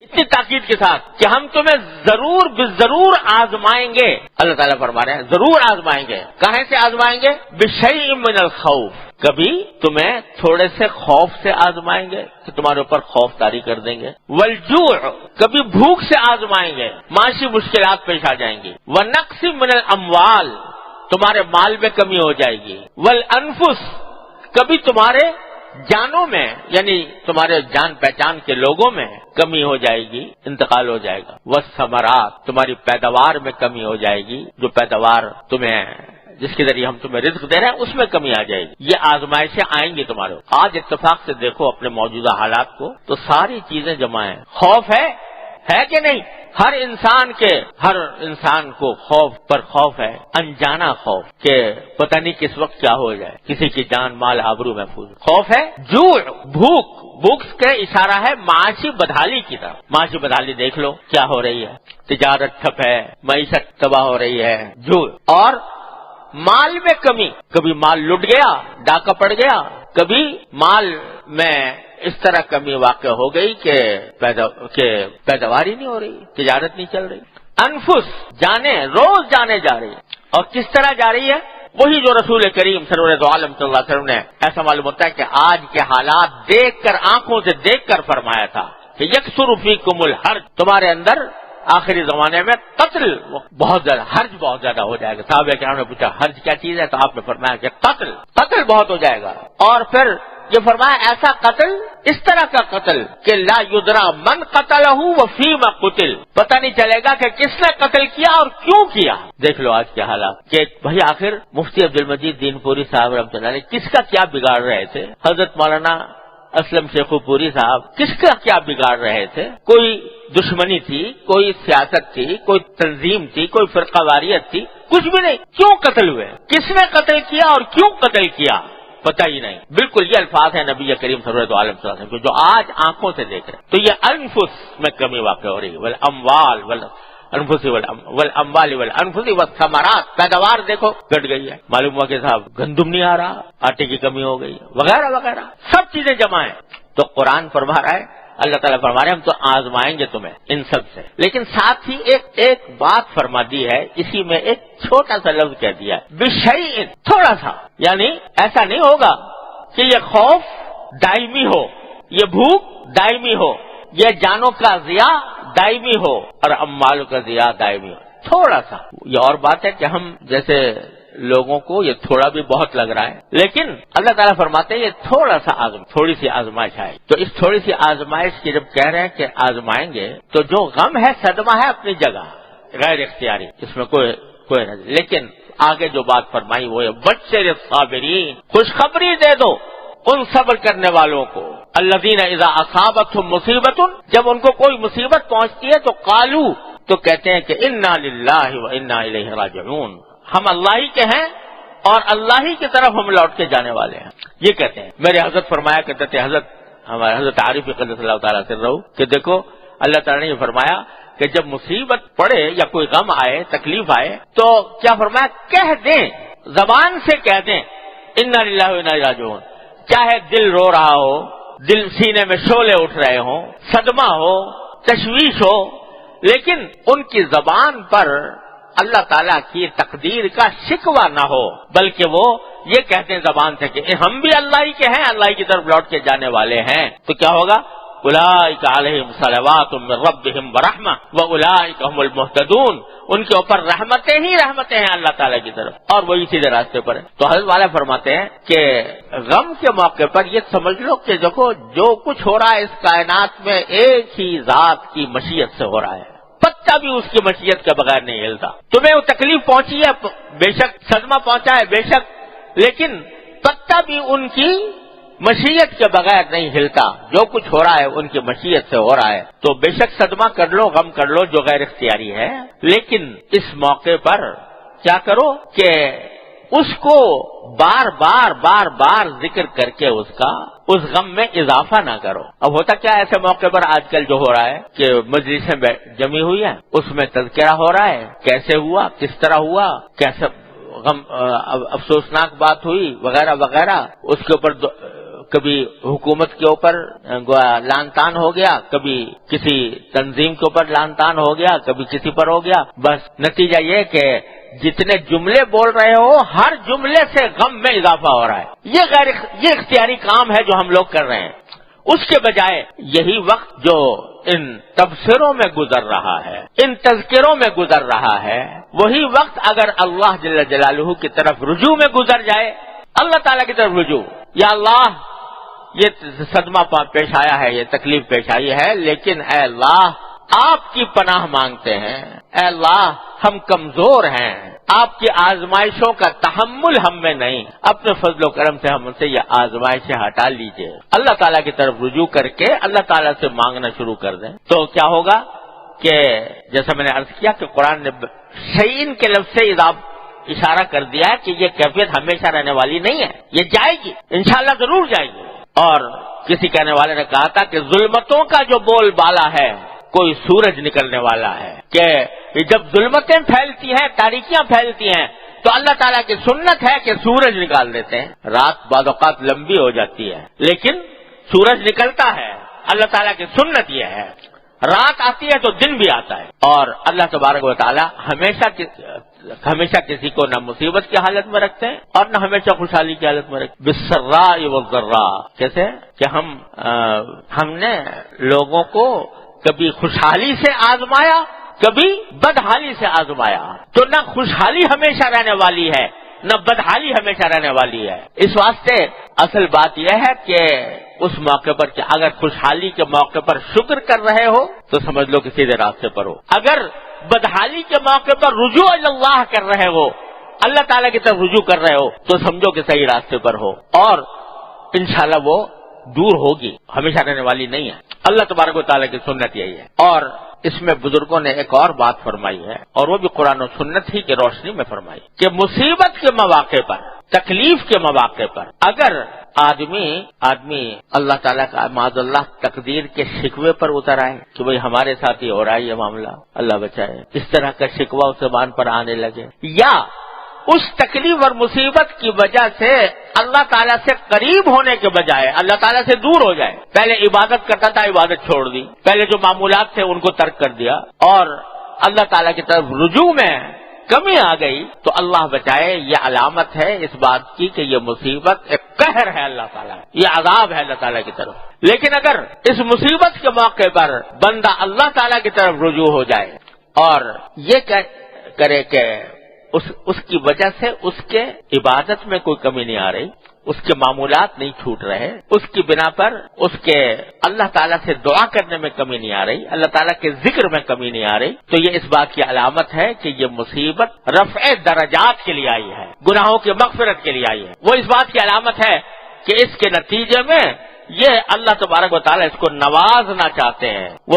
اتنی تاکید کے ساتھ کہ ہم تمہیں ضرور آزمائیں گے. اللہ تعالیٰ فرما رہے ہیں ضرور آزمائیں گے. کہاں سے آزمائیں گے؟ بشیء من الخوف، کبھی تمہیں تھوڑے سے خوف سے آزمائیں گے کہ تمہارے اوپر خوف طاری کر دیں گے. والجوع، کبھی بھوک سے آزمائیں گے، معاشی مشکلات پیش آ جائیں گی. ونقص من الاموال، تمہارے مال میں کمی ہو جائے گی. والانفس، کبھی تمہارے جانوں میں یعنی تمہارے جان پہچان کے لوگوں میں کمی ہو جائے گی، انتقال ہو جائے گا. والثمرات، تمہاری پیداوار میں کمی ہو جائے گی، جو پیداوار تمہیں جس کے ذریعے ہم تمہیں رزق دے رہے ہیں اس میں کمی آ جائے گی. یہ آزمائشیں آئیں گی تمہارے. آج اتفاق سے دیکھو اپنے موجودہ حالات کو تو ساری چیزیں جمع ہیں. خوف ہے کہ نہیں؟ ہر انسان کو خوف پر خوف ہے، انجانا خوف کہ پتہ نہیں کس وقت کیا ہو جائے، کسی کی جان مال آبرو محفوظ. خوف ہے. جوع، بھوک کا اشارہ ہے معاشی بدحالی کی طرف. معاشی بدحالی دیکھ لو کیا ہو رہی ہے، تجارت ٹھپ ہے، معیشت تباہ ہو رہی ہے. جوع. اور مال میں کمی، کبھی مال لٹ گیا، ڈاکہ پڑ گیا، کبھی مال میں اس طرح کمی واقع ہو گئی کہ پیداوار ہی نہیں ہو رہی، تجارت نہیں چل رہی. انفس، روز جانے جا رہی ہے. اور کس طرح جا رہی ہے؟ وہی جو رسول کریم سرور دو عالم صلی اللہ علیہ وسلم نے ایسا معلوم ہوتا ہے کہ آج کے حالات دیکھ کر، آنکھوں سے دیکھ کر فرمایا تھا کہ یکثر فیکم الحرج، تمہارے اندر آخری زمانے میں قتل بہت زیادہ، حرج بہت زیادہ ہو جائے گا. صحابہ کرام نے پوچھا حرج کیا چیز ہے؟ تو آپ نے فرمایا کہ قتل بہت ہو جائے گا. اور پھر یہ فرمایا ایسا قتل، اس طرح کا قتل کہ لا یدرا من قتلہ وفیما قتل، پتہ نہیں چلے گا کہ کس نے قتل کیا اور کیوں کیا. دیکھ لو آج کے حالات کہ بھائی آخر مفتی عبد المجید دین پوری صاحب رحمۃ اللہ علیہ کس کا کیا بگاڑ رہے تھے؟ حضرت مولانا اسلم شیخ پوری صاحب کس کا کیا بگاڑ رہے تھے؟ کوئی دشمنی تھی، کوئی سیاست تھی، کوئی تنظیم تھی، کوئی فرقہ واریت تھی؟ کچھ بھی نہیں. کیوں قتل ہوئے؟ کس نے قتل کیا اور کیوں قتل کیا؟ پتہ ہی نہیں. بالکل یہ الفاظ ہیں نبی کریم صلی اللہ علیہ وسلم جو آج آنکھوں سے دیکھ رہے ہیں. تو یہ انفس میں کمی واقع ہو رہی ہے. والاموال والانفس والثمرات، پیداوار دیکھو گھٹ گئی ہے. معلوم ہوا کہ صاحب گندم نہیں آ رہا، آٹے کی کمی ہو گئی وغیرہ وغیرہ، سب چیزیں جمع ہیں. تو قرآن فرما رہا ہے، اللہ تعالیٰ فرما رہے ہیں ہم تو آزمائیں گے تمہیں ان سب سے. لیکن ساتھ ہی ایک بات فرما دی ہے، اسی میں ایک چھوٹا سا لفظ کہہ دیا ہے، بشیء، تھوڑا سا. یعنی ایسا نہیں ہوگا کہ یہ خوف دائمی ہو، یہ بھوک دائمی ہو، یہ جانوں کا ضیاع دائمی ہو اور اموال کا ضیاع دائمی ہو. تھوڑا سا. یہ اور بات ہے کہ ہم جیسے لوگوں کو یہ تھوڑا بھی بہت لگ رہا ہے، لیکن اللہ تعالیٰ فرماتے ہیں یہ تھوڑی سی آزمائش ہے. تو اس تھوڑی سی آزمائش کی جب کہہ رہے ہیں کہ آزمائیں گے، تو جو غم ہے، صدمہ ہے اپنی جگہ غیر اختیاری، اس میں کوئی نہیں. لیکن آگے جو بات فرمائی وہ ہے بشر الصابرین، خوشخبری دے دو ان صبر کرنے والوں کو. الذین اذا اصابتهم مصیبت، جب ان کو کوئی مصیبت پہنچتی ہے تو قالو، تو کہتے ہیں کہ انا للہ و انا الیہ راجعون، ہم اللہ ہی کے ہیں اور اللہ ہی کی طرف ہم لوٹ کے جانے والے ہیں. یہ کہتے ہیں. میرے حضرت فرمایا کرتے تھے، ہمارے حضرت عارف قدس اللہ تعالیٰ سے رہو، کہ دیکھو اللہ تعالیٰ نے یہ فرمایا کہ جب مصیبت پڑے یا کوئی غم آئے، تکلیف آئے، تو کیا فرمایا؟ کہہ دیں، زبان سے کہہ دیں انا للہ و انا الیہ راجعون. چاہے دل رو رہا ہو، دل سینے میں شعلے اٹھ رہے ہوں، صدمہ ہو، تشویش ہو، لیکن ان کی زبان پر اللہ تعالیٰ کی تقدیر کا شکوہ نہ ہو، بلکہ وہ یہ کہتے ہیں زبان سے کہ ہم بھی اللہ ہی کے ہیں، اللہ ہی کی طرف لوٹ کے جانے والے ہیں. تو کیا ہوگا؟ اولئک علیہم صلوات من ربہم ورحمہ واولئک هم المہتدون، ان کے اوپر رحمتیں ہی رحمتیں ہیں اللہ تعالیٰ کی طرف، اور وہی سیدھے راستے پر ہے. تو حضرت والا فرماتے ہیں کہ غم کے موقع پر یہ سمجھ لو کہ دیکھو جو کچھ ہو رہا ہے اس کائنات میں ایک ہی ذات کی مشیت سے ہو رہا ہے، پتا بھی اس کی مشیت کے بغیر نہیں ہلتا. تمہیں وہ تکلیف پہنچی ہے، بے شک صدمہ پہنچا ہے، بے شک، لیکن پتا بھی ان کی مشیت کے بغیر نہیں ہلتا. جو کچھ ہو رہا ہے ان کی مشیت سے ہو رہا ہے. تو بے شک صدمہ کر لو، غم کر لو جو غیر اختیاری ہے، لیکن اس موقع پر کیا کرو کہ اس کو بار بار ذکر کر کے اس غم میں اضافہ نہ کرو. اب ہوتا کیا ایسے موقع پر آج کل جو ہو رہا ہے کہ مجلسیں جمی ہوئی ہیں، اس میں تذکرہ ہو رہا ہے، کیسے ہوا، کس طرح ہوا، کیسے غم افسوسناک بات ہوئی وغیرہ وغیرہ، اس کے اوپر کبھی حکومت کے اوپر لان تان ہو گیا، کبھی کسی تنظیم کے اوپر لان تان ہو گیا، کبھی کسی پر ہو گیا، بس نتیجہ یہ کہ جتنے جملے بول رہے ہو ہر جملے سے غم میں اضافہ ہو رہا ہے۔ یہ اختیاری کام ہے جو ہم لوگ کر رہے ہیں۔ اس کے بجائے یہی وقت جو ان تبصروں میں گزر رہا ہے، ان تذکروں میں گزر رہا ہے، وہی وقت اگر اللہ جل جلالہ کی طرف رجوع میں گزر جائے، اللہ تعالیٰ کی طرف رجوع، یا اللہ یہ صدمہ پیش آیا ہے، یہ تکلیف پیش آئی ہے، لیکن اے اللہ آپ کی پناہ مانگتے ہیں، اے اللہ ہم کمزور ہیں، آپ کی آزمائشوں کا تحمل ہم میں نہیں، اپنے فضل و کرم سے ہم سے یہ آزمائشیں ہٹا لیجئے۔ اللہ تعالیٰ کی طرف رجوع کر کے اللہ تعالیٰ سے مانگنا شروع کر دیں تو کیا ہوگا کہ جیسا میں نے عرض کیا کہ قرآن نے شیئن کے لفظ سے اشارہ کر دیا کہ یہ کیفیت ہمیشہ رہنے والی نہیں ہے، یہ جائے گی، انشاءاللہ ضرور جائے گی۔ اور کسی کہنے والے نے کہا تھا کہ ظلمتوں کا جو بول بالا ہے کوئی سورج نکلنے والا ہے، کہ جب ظلمتیں پھیلتی ہیں، تاریکیاں پھیلتی ہیں تو اللہ تعالیٰ کی سنت ہے کہ سورج نکال دیتے ہیں۔ رات بعض اوقات لمبی ہو جاتی ہے لیکن سورج نکلتا ہے، اللہ تعالیٰ کی سنت یہ ہے۔ رات آتی ہے تو دن بھی آتا ہے، اور اللہ تبارک و تعالیٰ ہمیشہ کسی کو نہ مصیبت کی حالت میں رکھتے ہیں اور نہ ہمیشہ خوشحالی کی حالت میں رکھتے ہیں۔ بالسراء والضراء، کیسے کہ ہم نے لوگوں کو کبھی خوشحالی سے آزمایا، کبھی بدحالی سے آزمایا، تو نہ خوشحالی ہمیشہ رہنے والی ہے نہ بدحالی ہمیشہ رہنے والی ہے۔ اس واسطے اصل بات یہ ہے کہ اس موقع پر کہ اگر خوشحالی کے موقع پر شکر کر رہے ہو تو سمجھ لو کہ سیدھے راستے پر ہو، اگر بدحالی کے موقع پر رجوع اللہ کر رہے ہو، اللہ تعالیٰ کی طرف رجوع کر رہے ہو تو سمجھو کہ صحیح راستے پر ہو، اور انشاءاللہ وہ دور ہوگی، ہمیشہ رہنے والی نہیں ہے۔ اللہ تبارک و تعالیٰ کی سنت یہی ہے۔ اور اس میں بزرگوں نے ایک اور بات فرمائی ہے، اور وہ بھی قرآن و سنت ہی کی روشنی میں فرمائی کہ مصیبت کے مواقع پر، تکلیف کے مواقع پر اگر آدمی اللہ تعالیٰ کا معاذ اللہ تقدیر کے شکوے پر اتر آئے کہ بھئی ہمارے ساتھ ہی ہو رہا ہے یہ معاملہ، اللہ بچائے، اس طرح کا شکوہ اس زبان پر آنے لگے، یا اس تکلیف اور مصیبت کی وجہ سے اللہ تعالیٰ سے قریب ہونے کے بجائے اللہ تعالیٰ سے دور ہو جائے، پہلے عبادت کرتا تھا عبادت چھوڑ دی، پہلے جو معمولات تھے ان کو ترک کر دیا اور اللہ تعالیٰ کی طرف رجوع میں کمی آ گئی، تو اللہ بچائے یہ علامت ہے اس بات کی کہ یہ مصیبت ایک قہر ہے اللہ تعالیٰ، یہ عذاب ہے اللہ تعالیٰ کی طرف۔ لیکن اگر اس مصیبت کے موقع پر بندہ اللہ تعالیٰ کی طرف رجوع ہو جائے اور یہ کرے کہ اس کی وجہ سے اس کے عبادت میں کوئی کمی نہیں آ رہی، اس کے معمولات نہیں چھوٹ رہے، اس کی بنا پر اس کے اللہ تعالیٰ سے دعا کرنے میں کمی نہیں آ رہی، اللہ تعالیٰ کے ذکر میں کمی نہیں آ رہی، تو یہ اس بات کی علامت ہے کہ یہ مصیبت رفع درجات کے لیے آئی ہے، گناہوں کی مغفرت کے لیے آئی ہے۔ وہ اس بات کی علامت ہے کہ اس کے نتیجے میں یہ اللہ تبارک و تعالیٰ اس کو نوازنا چاہتے ہیں، وہ